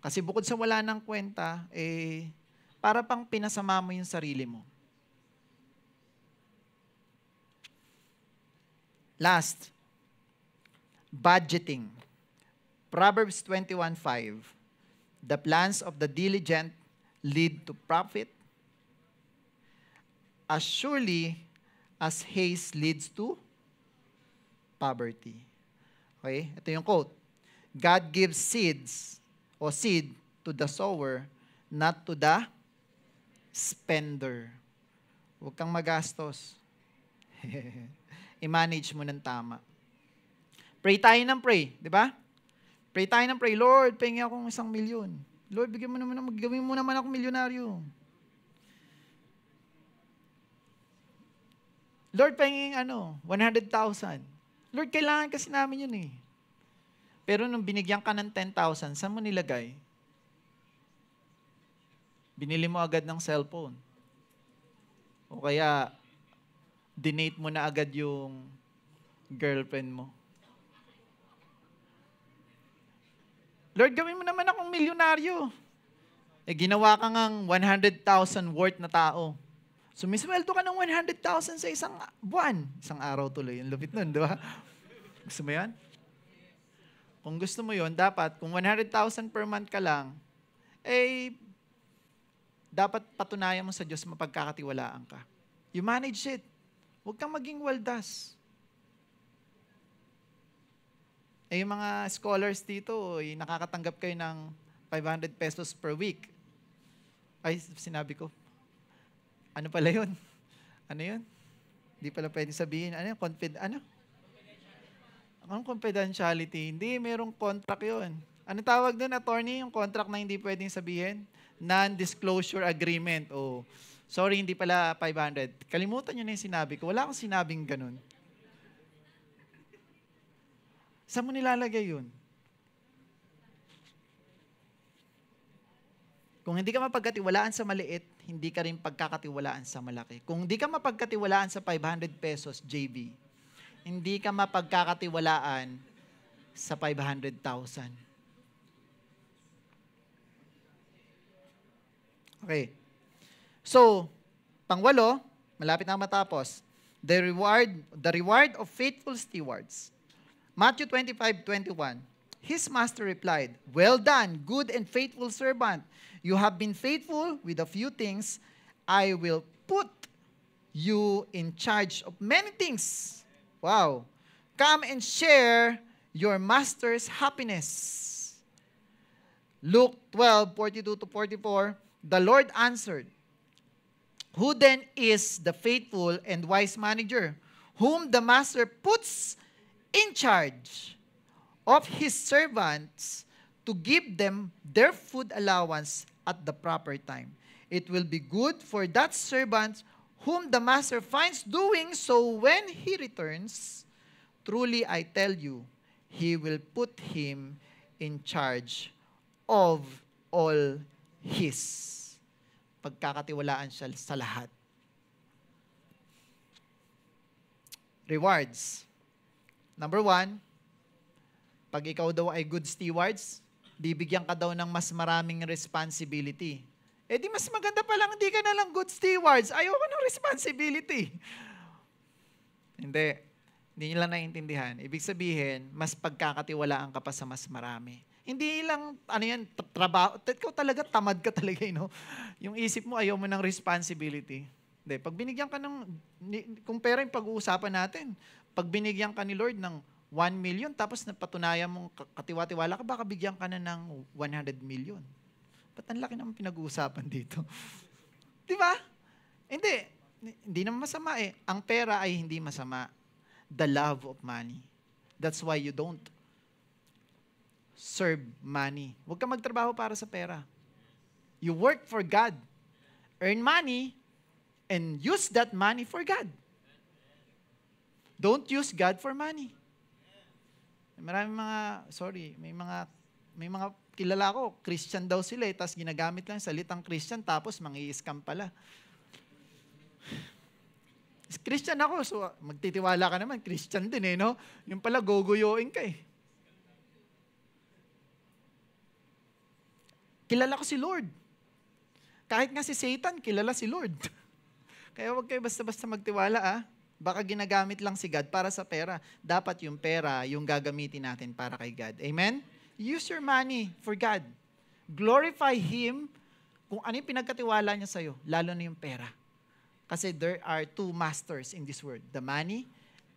Kasi bukod sa wala ng kwenta, para pang pinasama mo yung sarili mo. Last, budgeting. Proverbs 21:5. The plans of the diligent lead to profit, as surely as haste leads to poverty. Okay? Ito yung quote. God gives seeds o seed to the sower, not to the spender. Huwag kang magastos. I-manage mo ng tama. Pray tayo ng pray, di ba? Pray tayo ng pray, Lord, pengi akong 1 milyon. Lord, bigyan mo naman, gawin mo naman ako milyonaryo. Lord, penging 100,000. Lord, kailangan kasi namin yun eh. Pero nung binigyan ka ng 10,000, saan mo nilagay? Binili mo agad ng cellphone. O kaya, dinate mo na agad yung girlfriend mo. Lord, gawin mo naman akong milyonaryo. Ginawa ka ngang 100,000 worth na tao. Sumisweldo ka ng 100,000 sa isang buwan. Isang araw tuloy. Yung lupit nun, di ba? Gusto mo yan? Kung gusto mo yun, dapat, kung 100,000 per month ka lang, dapat patunayan mo sa Diyos mapagkakatiwalaan ka. You manage it. Huwag kang maging waldas. Yung mga scholars dito, nakakatanggap kayo ng 500 pesos per week. Ay, sinabi ko. Ano pala yun? Ano yun? Hindi pala pwede sabihin. Ano yun? Anong confidentiality? Hindi, merong contract yun. Ano tawag doon, attorney? Yung contract na hindi pwedeng sabihin? Non-disclosure agreement. Oh, sorry, hindi pala 500. Kalimutan nyo na yung sinabi ko. Wala akong sinabing ganun. Saan mo nilalagay yun? Kung hindi ka mapagkatiwalaan sa maliit, hindi ka rin pagkakatiwalaan sa malaki. Kung hindi ka mapagkatiwalaan sa 500 pesos, JB, hindi ka mapagkakatiwalaan sa 500,000. Okay. So, pangwalo, malapit na matapos. The reward of faithful stewards. Matthew 25:21. His master replied, "Well done, good and faithful servant. You have been faithful with a few things. I will put you in charge of many things." Wow. Come and share your master's happiness. Luke 12:42-44. The Lord answered, "Who then is the faithful and wise manager, whom the master puts in charge of his servants to give them their food allowance at the proper time? It will be good for that servant whom the master finds doing so when he returns. Truly I tell you, he will put him in charge of all his." Pagkakatiwalaan siya sa lahat. Rewards. Number 1, pag ikaw daw ay good stewards, bibigyan ka daw ng mas maraming responsibility. Eh di mas maganda pa lang, hindi ka na lang good stewards. Ayoko ng responsibility. Hindi. Hindi nila naiintindihan. Ibig sabihin, mas pagkakatiwalaan ka pa sa mas marami. Hindi lang, trabaho. Ikaw talaga, tamad ka talaga, Yung isip mo, ayaw mo ng responsibility. Hindi, pag binigyan ka ng, kung pera yung pag-uusapan natin, pag binigyan ka ni Lord ng 1 million, tapos napatunayan mong katiwa-tiwala ka, baka bigyan ka na ng 100 million. Ba't ang laki naman pinag-uusapan dito? Di ba? Hindi naman masama eh. Ang pera ay hindi masama. The love of money. That's why you don't serve money. Huwag ka magtrabaho para sa pera. You work for God. Earn money and use that money for God. Don't use God for money. Maraming may mga kilala ko, Christian daw sila tapos ginagamit lang salitang Christian tapos mangi-scam pala. Christian ako, so magtitiwala ka naman, Christian din Yung pala, gogoyoin ka Kilala ko si Lord. Kahit nga si Satan, kilala si Lord. Kaya huwag kayo basta-basta magtiwala Baka ginagamit lang si God para sa pera. Dapat yung pera, yung gagamitin natin para kay God. Amen? Use your money for God. Glorify Him kung ano yung pinagkatiwala niya sa'yo, lalo na yung pera. Kasi there are two masters in this world, the money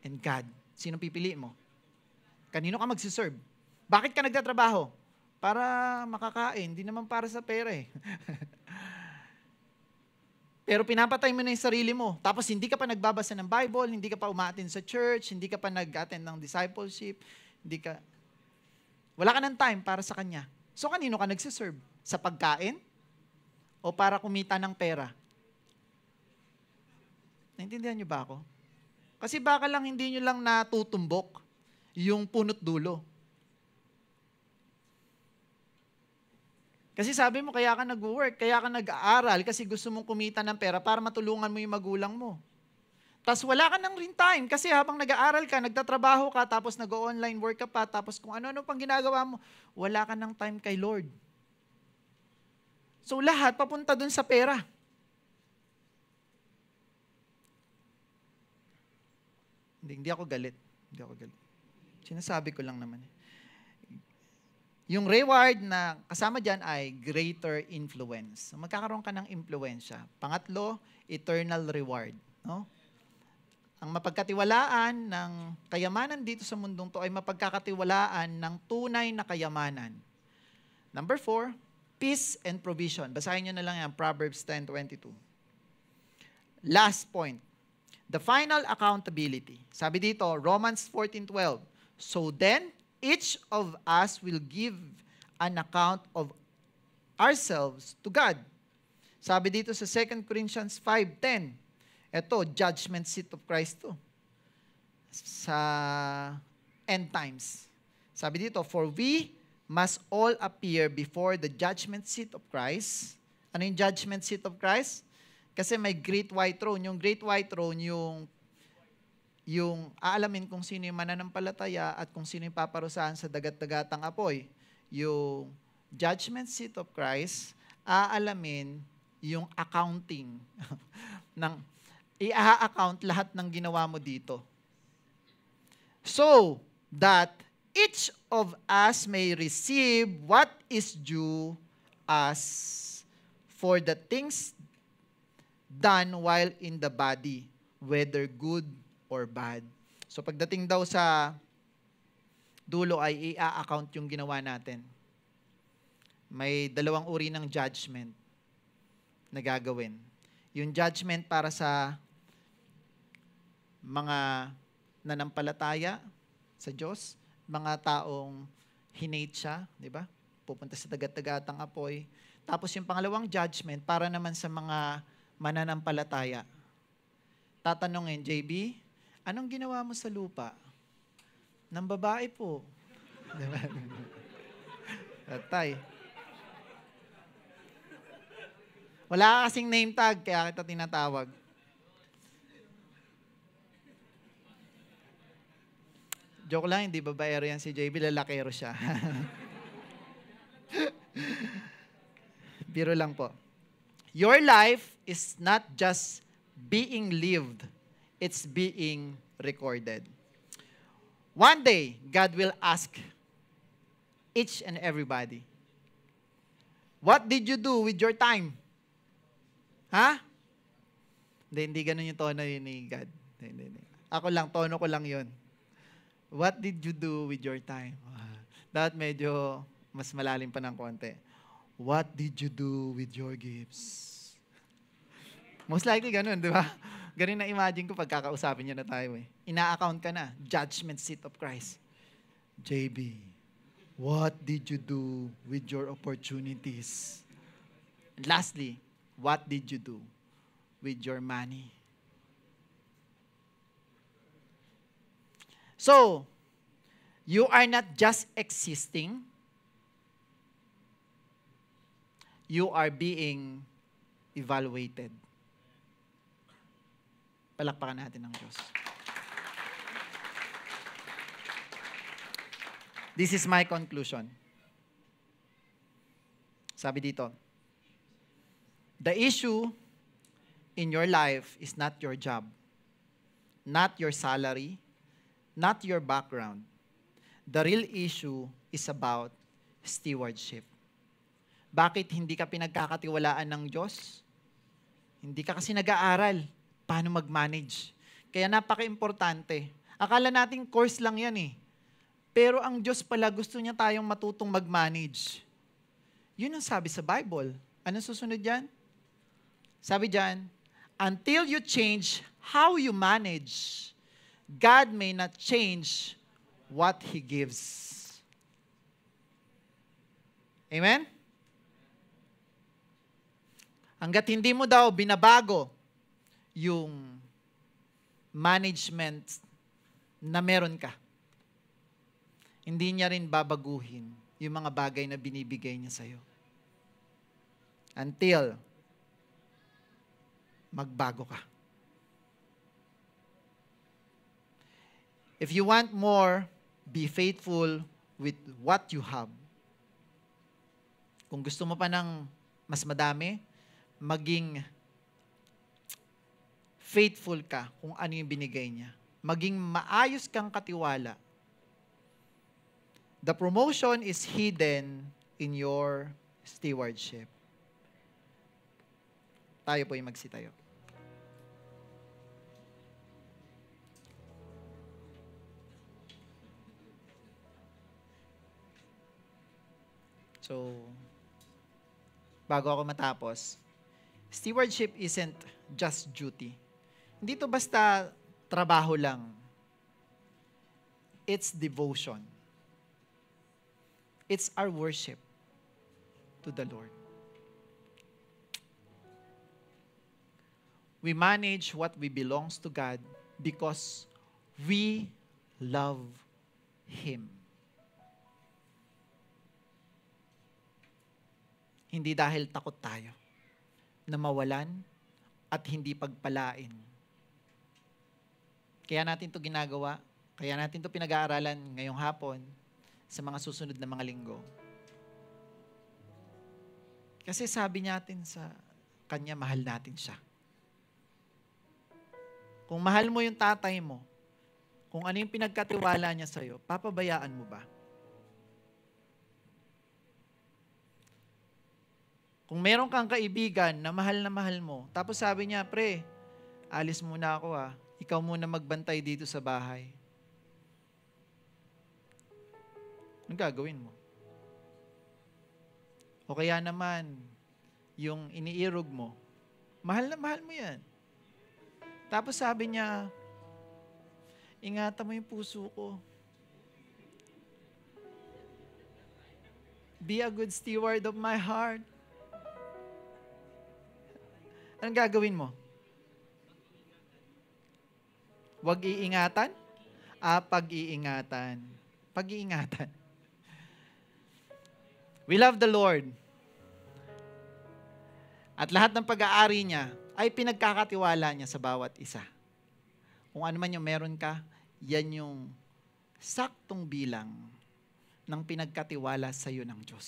and God. Sino pipili mo? Kanino ka magsiserve? Bakit ka nagtatrabaho? Para makakain, hindi naman para sa pera Pero pinapatay mo na yung sarili mo. Tapos hindi ka pa nagbabasa ng Bible, hindi ka pa umaattend sa church, hindi ka pa nag-attend ng discipleship, wala ka ng time para sa Kanya. So kanino ka nagsiserve? Sa pagkain? O para kumita ng pera? Naintindihan niyo ba ako? Kasi baka lang hindi niyo lang natutumbok yung punot dulo. Kasi sabi mo, kaya ka nag-work, kaya ka nag-aaral, kasi gusto mong kumita ng pera para matulungan mo yung magulang mo. Tapos wala ka nang rin time, kasi habang nag-aaral ka, nagtatrabaho ka, tapos nag-online work ka pa, tapos kung ano-ano pang ginagawa mo, wala ka nang time kay Lord. So lahat papunta dun sa pera. Hindi ako galit. Sinasabi ko lang naman Yung reward na kasama dyan ay greater influence. So, magkakaroon ka ng impluensya. Pangatlo, eternal reward. Ang mapagkatiwalaan ng kayamanan dito sa mundong to ay mapagkakatiwalaan ng tunay na kayamanan. Number 4, peace and provision. Basahin nyo na lang yan, Proverbs 10:22. Last point, the final accountability. Sabi dito, Romans 14:12. So then, each of us will give an account of ourselves to God. Sabi dito sa 2 Corinthians 5:10, ito, judgment seat of Christ to. Sa end times. Sabi dito, for we must all appear before the judgment seat of Christ. Ano yung judgment seat of Christ? Kasi may great white throne. Yung great white throne, yung aalamin kung sino yung mananampalataya at kung sino yung paparusahan sa dagat-dagatang apoy. Yung judgment seat of Christ, aalamin yung accounting ng i-account lahat ng ginawa mo dito. So that each of us may receive what is due us for the things done while in the body, whether good or bad. So pagdating daw sa dulo ay i-account yung ginawa natin. May dalawang uri ng judgment na gagawin. Yung judgment para sa mga nanampalataya sa Diyos, mga taong hinate siya, di ba? Pupunta sa dagat-dagatang apoy. Tapos yung pangalawang judgment para naman sa mga mananampalataya. Tatanungin, JB, anong ginawa mo sa lupa? Ng babae po. Di ba? Tatay. Wala kasing name tag, kaya kita tinatawag. Joke lang, hindi babaero yan si JB, lalakero siya. Biro lang po. Your life is not just being lived, it's being recorded. One day, God will ask each and everybody, what did you do with your time? Ha? Hindi ganun yung tono yun ni God. Hindi. Ako lang, tono ko lang yun. What did you do with your time? Dapat medyo mas malalim pa ng konti. What did you do with your gifts? Most likely ganun, di ba? Ganun na imagine ko pagkakausapin niya na tayo eh. Ina-account ka na. Judgment seat of Christ. JB, what did you do with your opportunities? And lastly, what did you do with your money? So, you are not just existing. You are being evaluated. Palakpakan natin ng Diyos. This is my conclusion. Sabi dito, the issue in your life is not your job, not your salary, not your background. The real issue is about stewardship. Bakit hindi ka pinagkakatiwalaan ng Diyos? Hindi ka kasi nag-aaral paano mag-manage. Kaya napaka-importante. Akala natin course lang yan eh. Pero ang Diyos pala gusto niya tayong matutong mag-manage. Yun ang sabi sa Bible. Ano susunod dyan? Sabi dyan, until you change how you manage, God may not change what He gives. Amen? Hanggat hindi mo daw binabago yung management na meron ka, hindi niya rin babaguhin yung mga bagay na binibigay niya sa'yo. Until magbago ka. If you want more, be faithful with what you have. Kung gusto mo pa ng mas madami, maging faithful ka kung ano yung binigay niya. Maging maayos kang katiwala. The promotion is hidden in your stewardship. Tayo po yung magsitayo. So, bago ako matapos, stewardship isn't just duty. Hindi to basta trabaho lang. It's devotion. It's our worship to the Lord. We manage what we belongs to God because we love Him. Hindi dahil takot tayo na mawalan at hindi pagpalain Kaya natin to ginagawa, kaya natin to pinag-aaralan ngayong hapon sa mga susunod na mga linggo. Kasi sabi natin sa Kanya, mahal natin siya. Kung mahal mo yung tatay mo, kung ano yung pinagkatiwala niya sa'yo, papabayaan mo ba? Kung meron kang kaibigan na mahal mo, tapos sabi niya, pre, alis muna ako ikaw muna magbantay dito sa bahay. Anong gagawin mo? O kaya naman, yung iniirog mo, mahal na mahal mo yan. Tapos sabi niya, ingatan mo yung puso ko. Be a good steward of my heart. Anong gagawin mo? Huwag iingatan? Pag-iingatan. Pag-iingatan. We love the Lord. At lahat ng pag-aari niya ay pinagkakatiwala niya sa bawat isa. Kung ano man yung meron ka, yan yung saktong bilang ng pinagkatiwala sa iyo ng Diyos.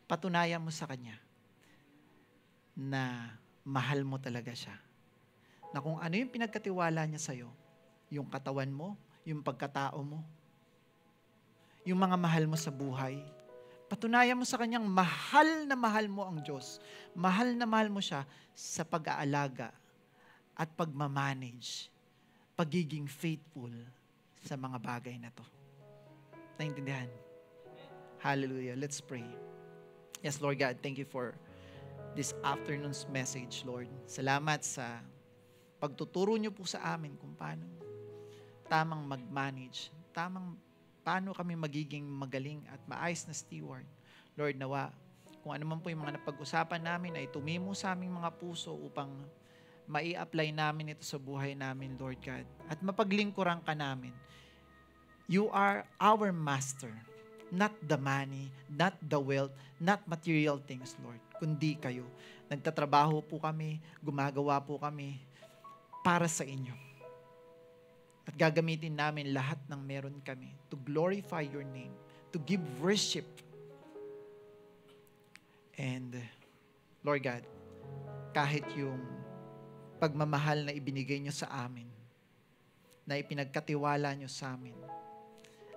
Patunayan mo sa Kanya na mahal mo talaga siya. Na kung ano yung pinagkatiwala niya sa iyo, yung katawan mo, yung pagkatao mo, yung mga mahal mo sa buhay, patunayan mo sa Kanyang mahal na mahal mo ang Diyos. Mahal na mahal mo siya sa pag-aalaga at pagmamanage, pagiging faithful sa mga bagay na to. Naintindihan? Hallelujah. Let's pray. Yes, Lord God, thank you for this afternoon's message, Lord. Salamat sa pagtuturo niyo po sa amin kung paano tamang mag-manage, paano kami magiging magaling at maayos na steward. Lord, nawa, kung ano man po yung mga napag-usapan namin ay tumimo sa aming mga puso upang mai-apply namin ito sa buhay namin, Lord God. At mapaglingkuran ka namin. You are our master, not the money, not the wealth, not material things, Lord, kundi kayo. Nagtatrabaho po kami, gumagawa po kami para sa inyo. At gagamitin namin lahat ng meron kami to glorify your name, to give worship. And, Lord God, kahit yung pagmamahal na ibinigay nyo sa amin, na ipinagkatiwala nyo sa amin,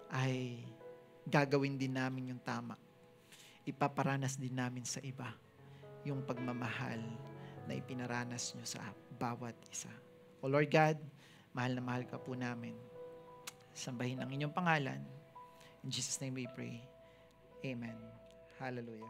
ay gagawin din namin yung tama. Ipaparanas din namin sa iba yung pagmamahal na ipinaranas nyo sa bawat isa. O Lord God, mahal na mahal ka po namin. Sambahin ang inyong pangalan. In Jesus' name we pray. Amen. Hallelujah.